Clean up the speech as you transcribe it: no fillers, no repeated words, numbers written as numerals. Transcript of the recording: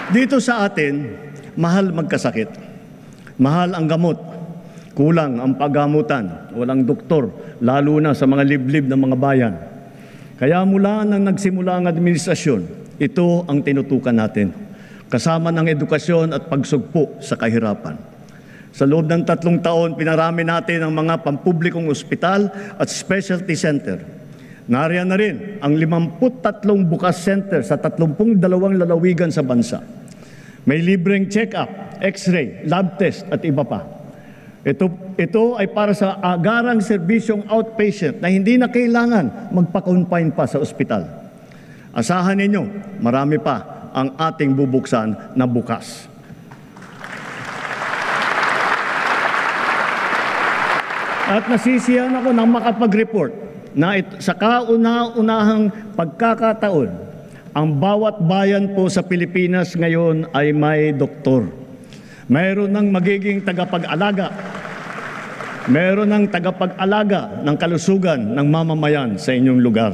Dito sa atin, mahal magkasakit. Mahal ang gamot. Kulang ang paggamutan. Walang doktor, lalo na sa mga liblib ng mga bayan. Kaya mula nang nagsimula ang administrasyon, ito ang tinutukan natin. Kasama ng edukasyon at pagsugpo sa kahirapan. Sa loob ng 3 taon, pinarami natin ang mga pampublikong ospital at specialty center. Nariyan na rin ang 53 bukas center sa 32 lalawigan sa bansa. May libreng check-up, x-ray, lab test at iba pa. Ito ay para sa agarang serbisyong outpatient na hindi na kailangan magpa-confine pa sa ospital. Asahan ninyo, marami pa ang ating bubuksan na bukas. At nasisiyahan ako nang makapag-report na sa kauna-unahang pagkakataon, ang bawat bayan po sa Pilipinas ngayon ay may doktor. Mayroon ng magiging tagapag-alaga. Mayroon ng tagapag-alaga ng kalusugan ng mamamayan sa inyong lugar.